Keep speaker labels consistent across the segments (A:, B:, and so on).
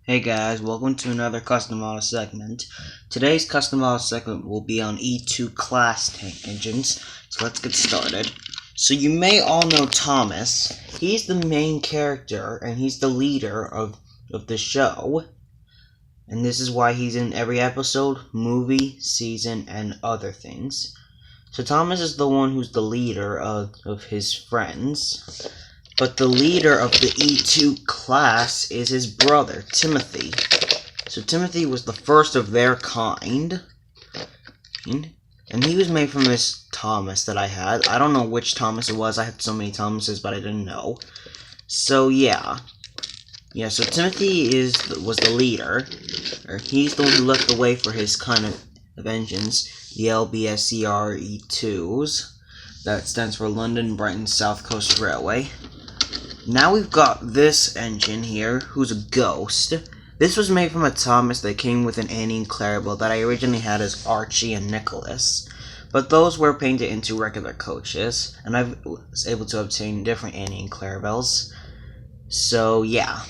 A: Hey guys, welcome to another custom model segment. Today's custom model segment will be on E2 class tank engines, so let's get started. So you may all know Thomas. He's the main character and he's the leader of the show. And this is why he's in every episode, movie, season, and other things. So Thomas is the one who's the leader of his friends. But the leader of the E2 class is his brother, Timothy. So Timothy was the first of their kind. And he was made from this Thomas that I had. I don't know which Thomas it was. I had so many Thomases, but I didn't know. So yeah. Yeah, so Timothy was the leader. Or he's the one who left the way for his kind of engines. The LBSCR E2s. That stands for London Brighton South Coast Railway. Now we've got this engine here, who's a ghost. This was made from a Thomas that came with an Annie and Clarabelle that I originally had as Archie and Nicholas. But those were painted into regular coaches, and I was able to obtain different Annie and Clarabelles. So yeah.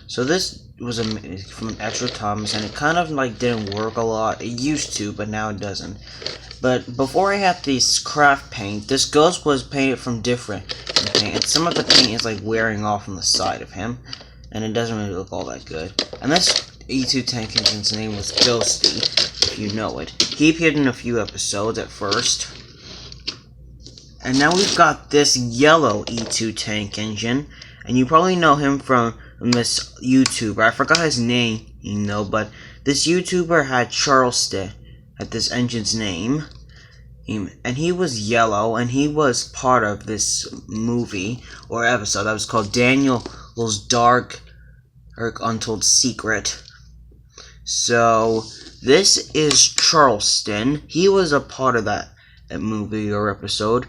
A: So this was from an extra Thomas, and it kind of didn't work a lot. It used to, but now it doesn't. But before I had this craft paint, this ghost was painted from different paint, and some of the paint is wearing off on the side of him, and it doesn't really look all that good. And this E2 tank engine's name was Goldy, if you know it. He appeared in a few episodes at first. And now we've got this yellow E2 tank engine, and you probably know him from this YouTuber. I forgot his name, but this YouTuber had Charleston at this engine's name, and he was yellow, and he was part of this movie or episode that was called Daniel's Dark or Untold Secret. So this is Charleston. He was a part of that movie or episode.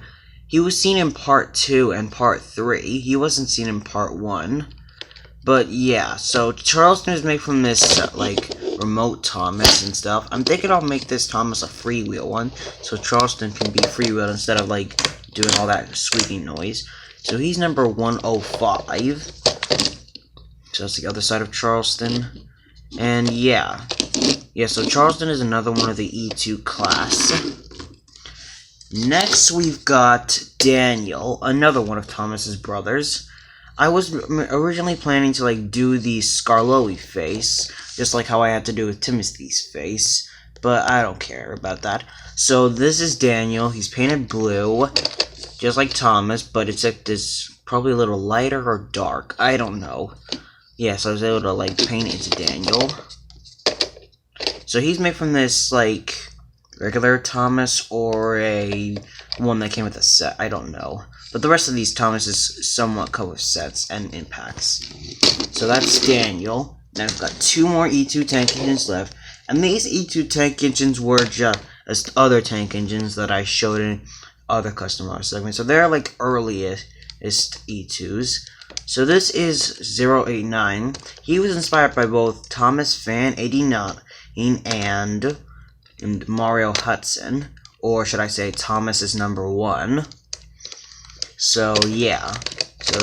A: He was seen in part 2 and part 3. He wasn't seen in part 1. But yeah, so Charleston is made from this remote Thomas and stuff. I'm thinking I'll make this Thomas a freewheel one, so Charleston can be freewheeled instead of doing all that squeaking noise. So he's number 105. So that's the other side of Charleston. And yeah. Yeah, so Charleston is another one of the E2 class. Next we've got Daniel, another one of Thomas's brothers. I was originally planning to do the Scarloey face, just like how I had to do with Timothy's face, but I don't care about that. So this is Daniel. He's painted blue, just like Thomas, but it's this probably a little lighter or dark. I don't know. Yeah, so I was able to paint it into Daniel. So he's made from this regular Thomas or a one that came with a set. I don't know. But the rest of these Thomases somewhat come with sets and impacts. So that's Daniel. Then I've got 2 more E2 tank engines left. And these E2 tank engines were just other tank engines that I showed in other custom model segments. So they're earliest E2s. So this is 089. He was inspired by both Thomas Fan 89 and Mario Hudson. Or should I say Thomas is number 1. So yeah, so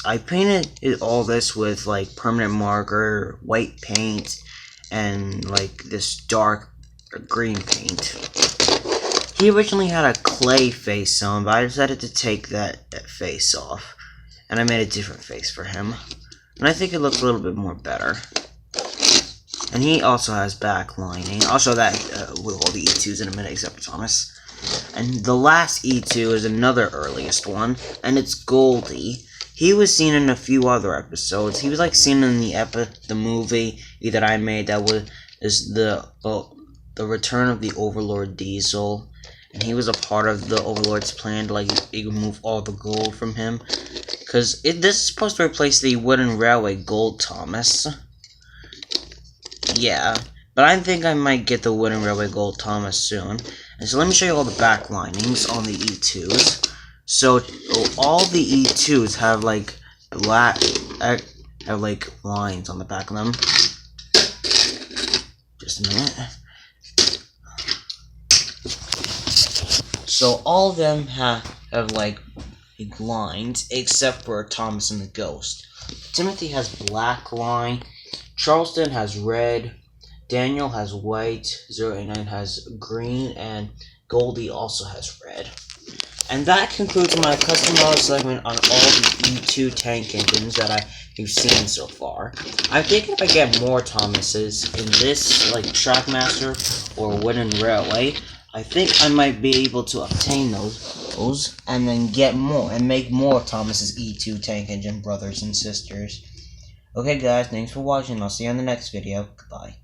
A: I painted all this with permanent marker, white paint, and this dark green paint. He originally had a clay face on, but I decided to take that face off, and I made a different face for him, and I think it looks a little bit more better. And he also has back lining. I'll show that with all the E2s in a minute, except for Thomas. And the last E2 is another earliest one, and it's Goldy. He was seen in a few other episodes. He was seen in the movie that I made that is the Return of the Overlord Diesel, and he was a part of the Overlord's plan to remove all the gold from him, because this is supposed to replace the Wooden Railway Gold Thomas. Yeah, but I think I might get the Wooden Railway Gold Thomas soon. And so let me show you all the back linings on the E2s. So all the E2s have black, have lines on the back of them. Just a minute. So all of them have lines, except for Thomas and the Ghost. Timothy has black line, Charleston has red, Daniel has white, 089 has green, and Goldy also has red. And that concludes my custom model segment on all the E2 tank engines that I've seen so far. I'm thinking if I get more Thomases in this, like Trackmaster or Wooden Railway, I think I might be able to obtain those and then get more and make more Thomas's E2 tank engine brothers and sisters. Okay guys, thanks for watching. I'll see you on the next video. Goodbye.